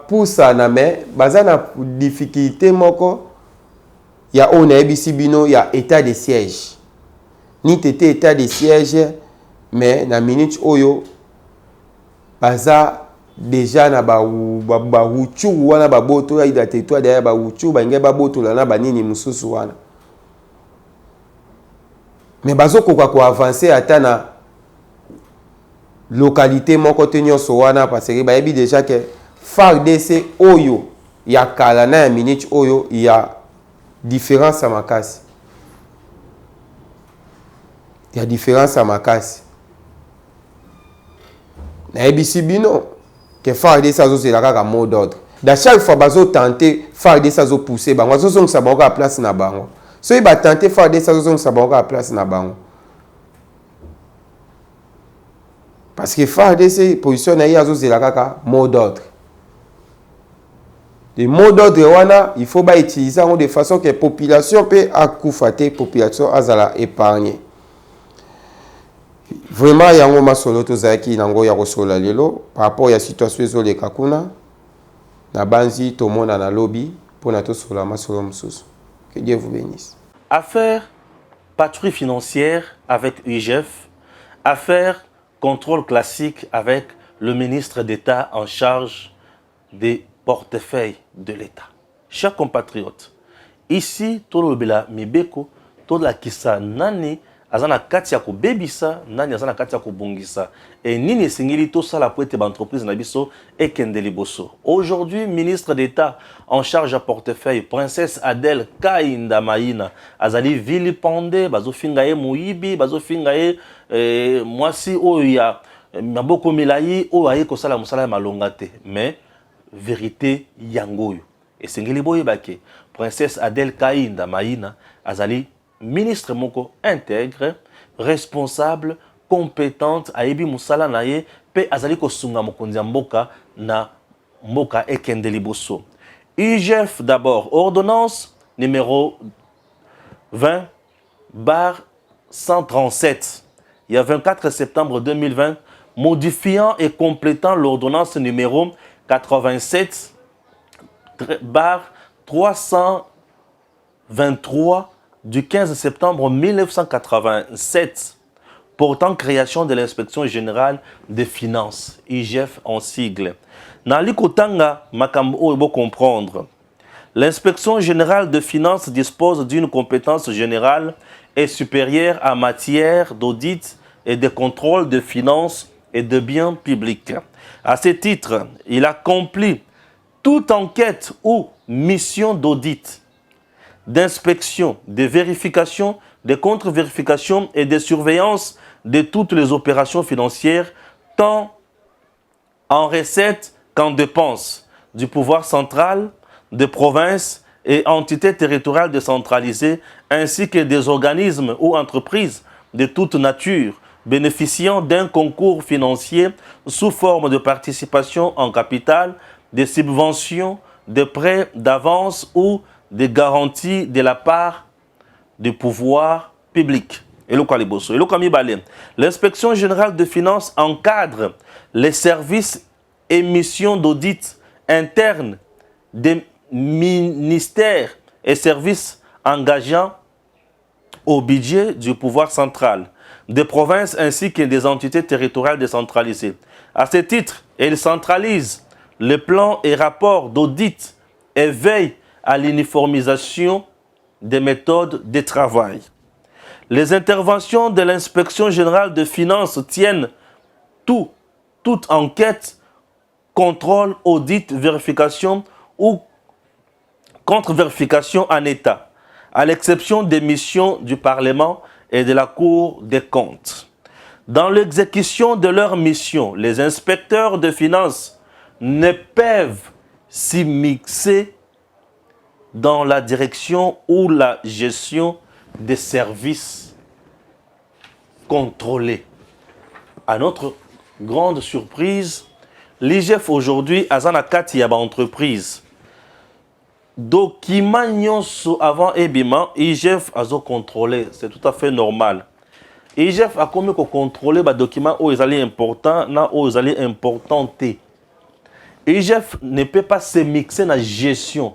B: poussa na mais baza na difficulté moko ya on ebisi bino ya état de siège. Ni tete état de siège mais na minute oyo baza déjà na ba huchu wana ba boto ya ida territoire derrière ba huchu ba nge ba boto la na banini mususu wana mais bazo ko avancer ata na localité moko tenyo so wana parce que ba yebi déjà que FARDC oyo ya kala na ya minute oyo ya différence à makasi. Il y a différence à makasi. Na ebisi bino que FARDC azo c'est la mot d'ordre. Da chaque fois bazo tenter FARDC azo pousser bango azo song sa bango à place na bango. So il ba tenter FARDC azo song sa bango à place na bango. Parce que FARDC position na azo c'est la mot d'ordre. Les mots d'ordre wana il faut ba utiliser de façon que population peut akufate population azala épargner. Vraiment yango masolo tozaki nango ya kosola lelo par rapport ya situation ezole kakuna na banzi tomona na lobby pour na tosola masolo mususu. Que Dieu vous bénisse.
A: Affaire patrouille financière avec UGF, affaire contrôle classique avec le ministre d'État en charge des portefeuilles de l'État. Chers compatriotes, ici, tout le bela mibeko, tout la kisa nani azana kati ya kobebisa nani azana kati ya kobongisa et nini esengeli tosala po ete baentreprise na biso ekende liboso. Aujourd'hui, ministre d'État en charge à portefeuille princesse Adèle Kainda Maïna azali vilipendé bazofinga ye moyibi bazofinga ye mwasi oyo ya maboko milayi oyo aye kosala mosala ya malonga te, mais vérité yango oyo esengeli boyebake princesse Adèle Kainda Maïna azali ministre moko intègre, responsable, compétente, ayebi musala na ye, pe azali kosunga mokonzi ya mboka na mboka ekende liboso. IGF d'abord, ordonnance numéro 20/137, il y a 24 septembre 2020, modifiant et complétant l'ordonnance numéro 87/323 du 15 septembre 1987 portant création de l'inspection générale des finances, IGF en sigle. Nali kotanga makambo oyo comprendre. L'inspection générale des finances dispose d'une compétence générale et supérieure en matière d'audit et de contrôle de finances et de biens publics. À ce titre, il accomplit toute enquête ou mission d'audit, d'inspection, de vérification, de contre-vérification et de surveillance de toutes les opérations financières, tant en recettes qu'en dépenses, du pouvoir central, des provinces et entités territoriales décentralisées, ainsi que des organismes ou entreprises de toute nature, bénéficiant d'un concours financier sous forme de participation en capital, de subventions, de prêts d'avance ou des garanties de la part du pouvoir public. L'inspection générale des finances encadre les services et missions d'audit interne des ministères et services engageant au budget du pouvoir central, des provinces ainsi que des entités territoriales décentralisées. À ce titre, elle centralise les plans et rapports d'audit et veille à l'uniformisation des méthodes de travail. Les interventions de l'inspection générale des finances tiennent toute enquête, contrôle, audit, vérification ou contre-vérification en état, à l'exception des missions du Parlement et de la Cour des comptes. Dans l'exécution de leurs missions, les inspecteurs de finances ne peuvent s'immiscer dans la direction ou la gestion des services contrôlés. À notre grande surprise, l'IGF aujourd'hui a une kati ya ba entreprise. Document nyonso avant ebima, IGF a contrôlé, c'est tout à fait normal. IGF a comme contrôler ba documents où ils allaient important, na où ils allaient importanté. IGF ne peut pas se mixer dans la gestion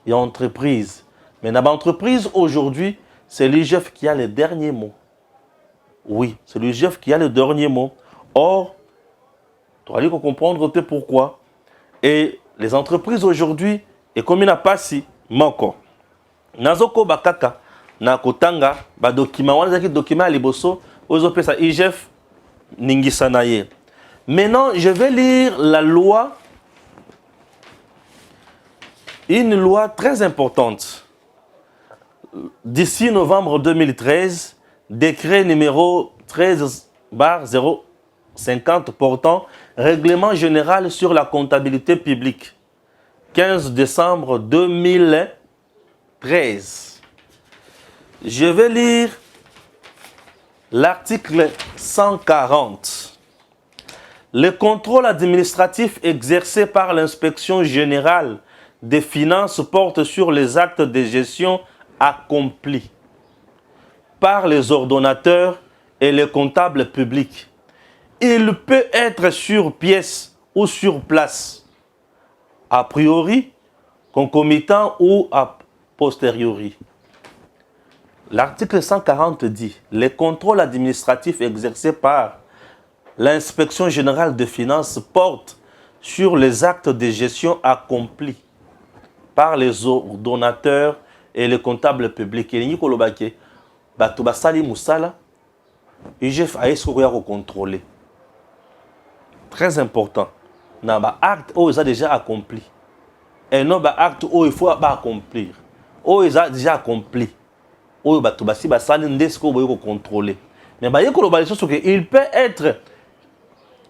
A: et entreprise. Mais dans l'entreprise aujourd'hui, c'est l'IGF qui a le dernier mot. Oui, c'est l'IGF qui a le dernier mot. Or, tu vas comprendre pourquoi. Et les entreprises aujourd'hui, et comme il n'a pas si, moko. Nazoko bakaka, na kotanga, ba document, wana zaki document liboso, ozope sa IGF, ningisanaye. Maintenant, je vais lire la loi. Une loi très importante. D'ici novembre 2013, décret numéro 13/050 portant règlement général sur la comptabilité publique. 15 décembre 2013. Je vais lire l'article 140. Le contrôle administratif exercé par l'inspection générale des finances porte sur les actes de gestion accomplis par les ordonnateurs et les comptables publics. Il peut être sur pièce ou sur place, a priori, concomitant ou a posteriori. L'article 140 dit « Les contrôles administratifs exercés par l'inspection générale des finances portent sur les actes de gestion accomplis par les ordonnateurs et les comptables publics. bato basali musala IGF a ce qu'on contrôler. Très important. Na ba acte où ils ont déjà accompli. Et non ba acte où il faut pas accomplir. Où ils ont déjà accompli. Où bato basi basali ndesco qu'on contrôler. Mais ba yeko lo que il peut être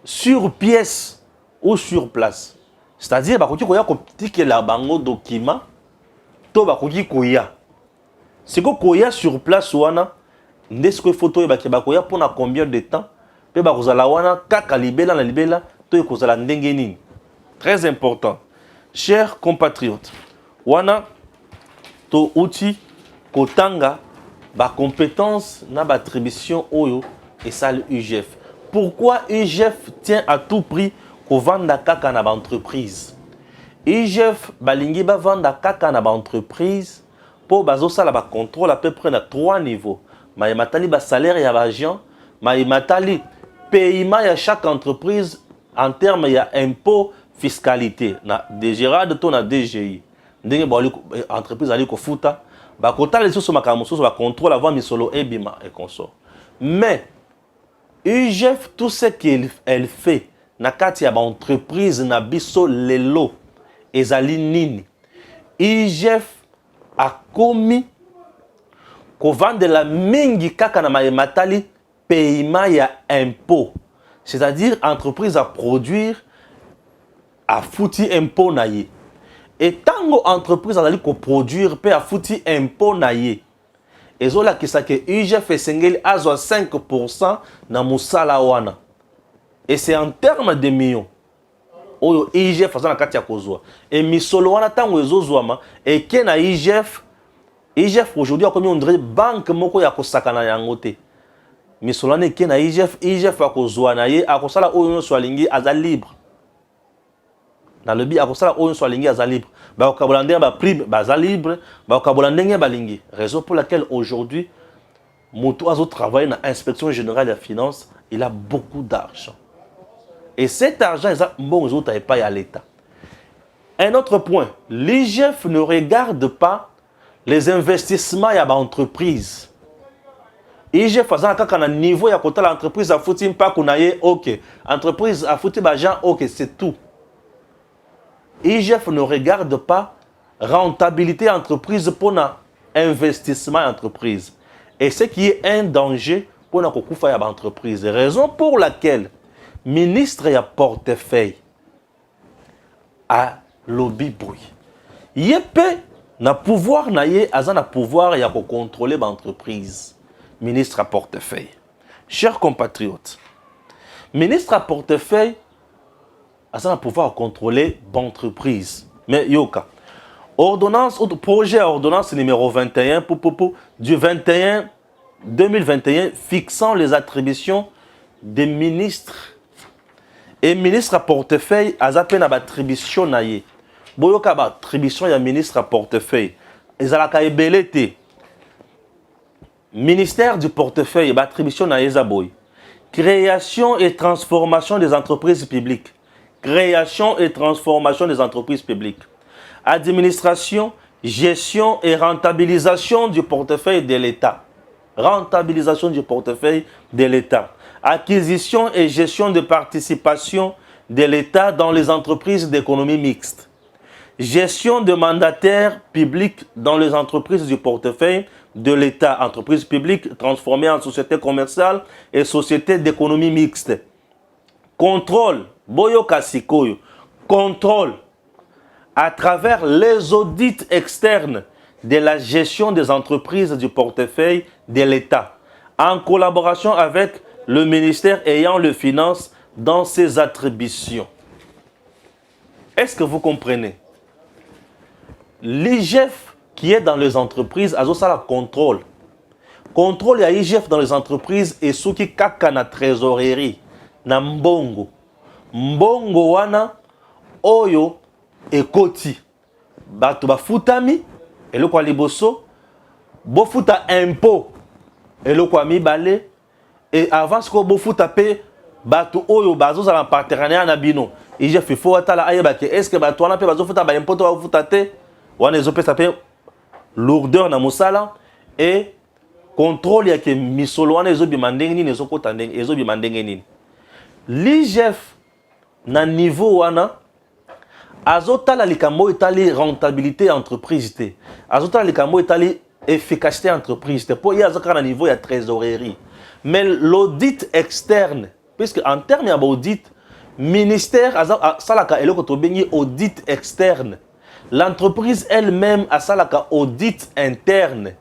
A: sur pièce ou sur place. C'est-à-dire bakoki koya ko tikela bango document to bakoki koya. C'est que koya sur place wana ndesco photo ebaki bakoya pona combien de temps pe bakozala wana kaka libela na libela to ekozala ndenge nini. Très important. Chers compatriotes, wana to outil kotanga ba compétence na ba attribution oyo et ça l'UGF. Pourquoi UGF tient à tout prix ko vanda kaka na ba entreprise? UGF balingi ba vanda kaka na ba entreprise pour bazo sala ba contrôle à peu près na 3 niveaux. Ma matali ba salaire ya ba agent, ma matali paiement ya chaque entreprise en termes ya impôt fiscalité na DGRAD to na DGI. Ndenge ba entreprise ali ko futa ba kota les sous makambo sous ba contrôle avant misolo ebima et consort. Mais UGF tout ce qu'elle fait na kati ya ba entreprise na biso lelo ezali nini. UGF a commis ko vendre la mingi kaka na matali paiement ya impôt. C'est-à-dire entreprise à produire a fouti impôt na ye. Et tango entreprise azali ko produire pe a fouti impôt na ye. Ezola kisake UGF esengeli azwa 5% na musala wana. Et c'est en termes de millions. Oyo IGF azana kati ya kozwa. Et misolo wana tango ezozwama et ke na IGF aujourd'hui a commis on dirait banque moko ya kosakana yango te. Misolo wana ke na IGF akozwa na ye akosala oyo so alingi aza libre. Dans le bi akosala oyo so alingi aza libre. Ba okabola ndenge ba prime baza libre, ba okabola ndenge balingi. Raison pour laquelle aujourd'hui Moto Azo travaille dans l'inspection générale des finances, il a beaucoup d'argent. Et cet argent, il a bon autres et pas à l'État. Un autre point, l'IGF ne regarde pas les investissements à l'entreprise. IGF faisant quand un niveau à côté de l'entreprise a foutu pas qu'on aille ok, entreprise a foutu l'argent ok, c'est tout. IGF ne regarde pas rentabilité entreprise pour l'investissement entreprise. Et ce qui est un danger pour la entreprise. Raison pour laquelle ministre ya portefeuille a lobby bruit. Yepé na pouvoir na ye azana pouvoir ya ko contrôler l'entreprise. Ministre à portefeuille. Chers compatriotes, ministre à portefeuille azana pouvoir contrôler l'entreprise. Mais yoka ordonnance ou projet ordonnance numéro 21 du 21 2021 fixant les attributions des ministres et ministre à portefeuille azape na attribution na ye boyoka ba attribution ya ministre à portefeuille ezalaka ebelete ministère du portefeuille ba attribution na ye zaboy création et transformation des entreprises publiques, création et transformation des entreprises publiques, administration, gestion et rentabilisation du portefeuille de l'État. Rentabilisation du portefeuille de l'État. Acquisition et gestion de participation de l'État dans les entreprises d'économie mixte. Gestion de mandataires publics dans les entreprises du portefeuille de l'État. Entreprises publiques transformées en sociétés commerciales et sociétés d'économie mixte. Contrôle. Boyo Kasikoyo. Contrôle à travers les audits externes de la gestion des entreprises du portefeuille de l'État, en collaboration avec le ministère ayant le finance dans ses attributions. Est-ce que vous comprenez? L'IGF qui est dans les entreprises a aussi la contrôle. Contrôle à l'IGF dans les entreprises et ce qui kaka na trésorerie, na mbongo. Mbongo wana oyo ekoti bato bafutami eloko liboso bofuta impôt eloko mibale et avant ce que bofuta pe bato oyo bazo za partenariat na bino IGF faut atala ayeba ke est-ce que bato wana pe bazo futa ba impôt to bafuta te wana ezopesa pe lourdeur na musala et contrôle ya ke misolo wana ezobima ndenge nini ezokota ndenge ezobima ndenge nini. L'IGF na niveau wana azotala likambo etali rentabilité entreprise te, azotala likambo etali efficacité entreprise te, po ye azoka na niveau ya trésorerie. Mais l'audit externe, puisque en termes d'audit, ministère salaka eloko tobengi audit externe, l'entreprise elle-même a salaka audit interne.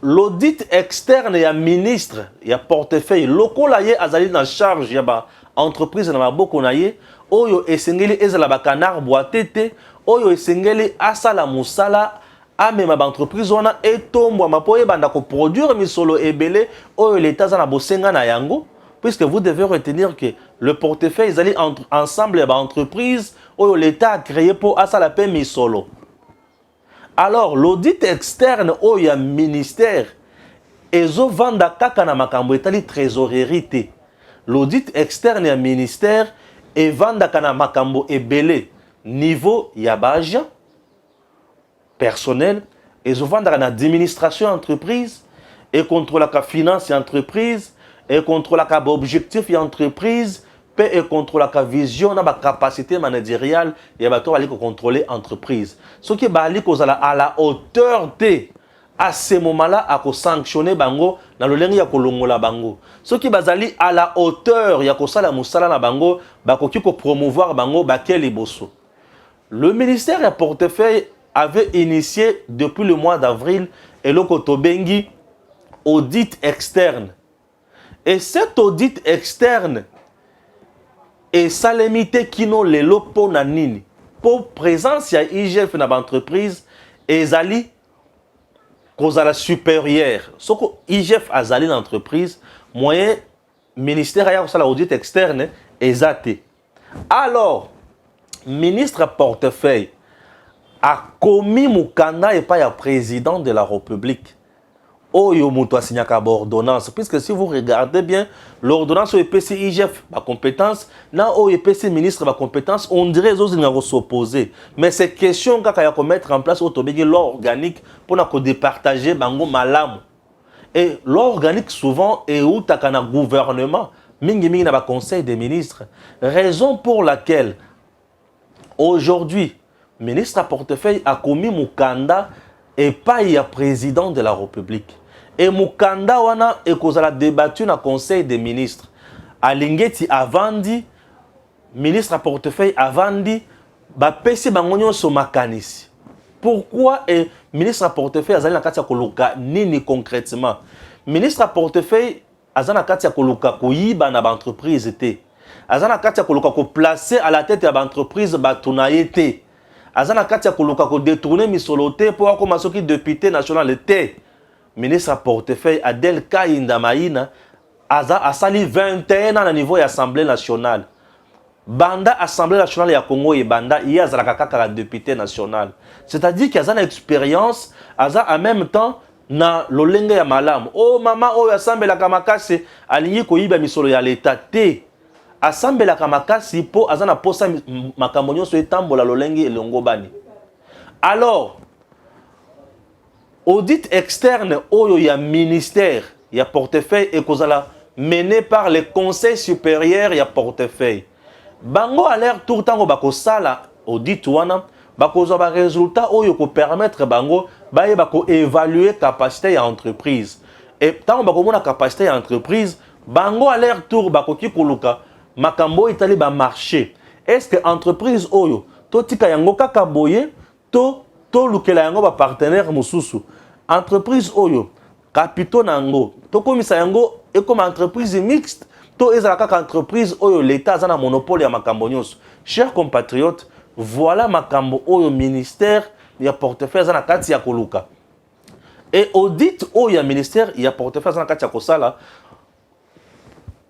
A: L'audit externe ya ministre ya portefeuille lokola ye azali na charge ya ba entreprise na maboko na ye oyo esengeli ezala ba canard boitete oyo esengeli asala musala amema ba entreprise wana etombwa mapoye banda ko produire misolo ebele oyo l'état za na bosenga na yango, puisque vous devez retenir que le portefeuille ezali ensemble ya ba entreprise oyo l'état a créé pour asala pe misolo. Alors, l'audit externe au ya ministère ezo vanda kaka na makambo etali trésorerie. L'audit externe ya ministère e vanda kana makambo ebele niveau ya baja personnel ezo vanda na administration entreprise et contrôle la finance ya entreprise et contrôle la objectif ya entreprise et contrôle la vision na ba capacité managériale ya bato bali ko contrôler entreprise. Ce qui bali ko zala à la hauteur te à ce moment-là à ko sanctionner bango na lolengi ya kolongola bango. Ce qui bazali à la hauteur ya ko sala musala na bango ba ko kiko promouvoir bango ba keli bosso. Le ministère ya portefeuille avait initié depuis le mois d'avril et le kotobengi audit externe. Et cet audit externe et salemite kino lelo po na nini pour présence ya IGF na entreprise ezali kozala supérieur soko IGF azali na entreprise moyen ministère ya kosala audit externe ezate. Alors ministre portefeuille a commis mukanda et pas ya président de la République oyo muto asignaka ordonnance, puisque si vous regardez bien l'ordonnance au EPC IGF ma compétence na au EPC ministre ma compétence on dirait les autres n'ont s'opposer, mais c'est question kaka ya mettre en place autobégi loi organique pour na ko départager bango malamu. Et loi organique souvent est où takana gouvernement mingi mingi na ba conseil des ministres, raison pour laquelle aujourd'hui ministre à portefeuille a commis mukanda et pas il y a président de la République. Et mukanda wana e kozala débattu na conseil des ministres. Alingeti avandi ministre à portefeuille avandi ba pesi bangonyo so makanisi. Pourquoi et ministre à portefeuille azali na kati ya koluka nini concrètement? Ministre à portefeuille azana kati ya koluka koyiba na ba entreprise te. Azana kati ya koluka ko placer à la tête ya ba entreprise ba tunaye azana kati ya koluka ko détourner misolo te pour akoma soki député national te. Ministre à portefeuille Adel Kainda Maïna a sali 21 ans à niveau de l'Assemblée nationale. Banda Assemblée nationale ya Congo et Banda il y a kaka député national. C'est-à-dire qu'il y a une expérience en même temps na lolenge ya malam. Oh maman oh Assemblée la kamakasi alingi ko yiba misolo ya l'état te. Assemblée la kamakasi po azana posa makambo nyonso etambola lolenge elongo bani. Alors audit externe oyo ya ministère ya portefeuille et kozala mené par le conseil supérieur ya portefeuille. Bango a l'air tout le temps bako sala audit wana bako zo ba résultat oyo ko permettre bango ba bako évaluer capacité ya entreprise. Et tant bako mona capacité ya entreprise bango a l'air tour bako ki koluka makambo itali ba marché. Est-ce que entreprise oyo to tika yango kaka boye to lukela yango ba partenaire mususu entreprise oyo capitaux nango to komisa yango et comme entreprise mixte to ezala kaka entreprise oyo l'état azana monopole ya makambo nyonso. Chers compatriotes, voilà makambo oyo ministère ya portefeuille azana kati ya koluka et audit oyo ya ministère ya portefeuille azana kati ya kosala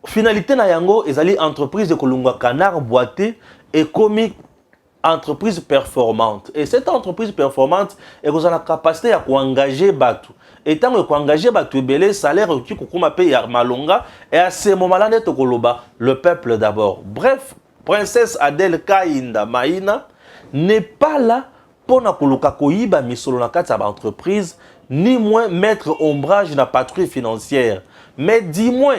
A: finalité na yango ezali entreprise de kolungwa canard boité et commis entreprise performante. Et cette entreprise performante est dans la capacité à engager Batu. Et tant que engager Batu belé salaire qui kokuma paye ya malonga et à ce moment-là net koloba le peuple d'abord. Bref, princesse Adel Kainda Maïna n'est pas là pour na koluka koyiba misolo na kati ya entreprise ni moins mettre ombrage dans la patrouille financière. Mais dis-moi,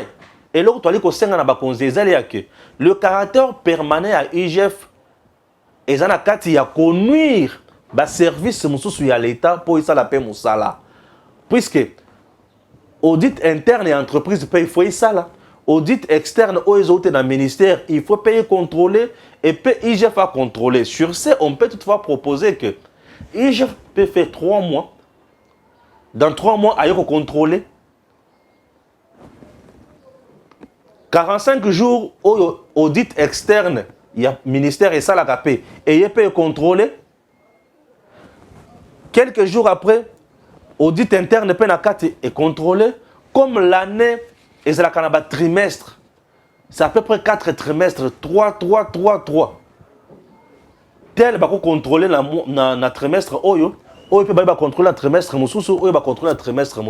A: et là, tu as dit que le caractère permanent à IGF et ça a connuire le service à l'État pour ça la paix moussala. Puisque audit interne et entreprise paye, il faut ça là. Audit externe aux autres dans le ministère, il faut payer contrôler et payer IGF à contrôler. Sur ce, on peut toutefois proposer que IGF peut faire 3 mois. Dans 3 mois, il faut contrôler. 45 jours au audit externe, il y a ministère et ça la capé. Et il peut contrôler. Quelques jours après, audit interne peut et contrôler. Comme l'année, et c'est la trimestre. C'est à peu près 4 trimestres. 3. Tel va contrôler le trimestre. Il peut contrôler le trimestre. Il peut contrôler le trimestre.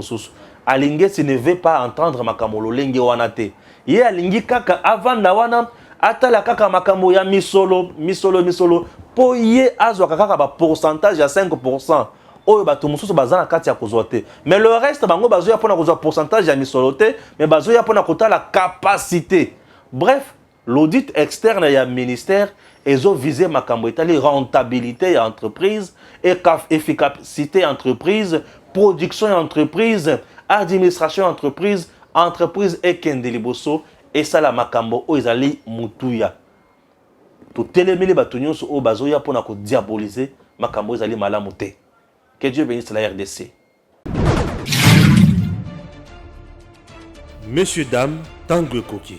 A: Alingue, si ne veut pas entendre makamolo lenge wanate. Ye alingi kaka avant na wana atala kaka makamo ya misolo po ye azwa kaka ba pourcentage à 5%. Oyo bato mususu bazana kati ya kozwa te. Mais le reste bango bazo ya pona kozwa pourcentage ya misolo te, mais bazo ya pona kota la capacité. Bref, l'audit externe ya ministère ezo viser makambo etali rentabilité ya entreprise et efficacité entreprise, production entreprise, administration entreprise, entreprise et kendeliboso et ça la makambo o ezali mutuya. To telemeli batonyoso o bazoya pona ko diaboliser makambo ezali malamu te. Que Dieu bénisse la RDC.
C: Messieurs, dames, Tanguy Koki.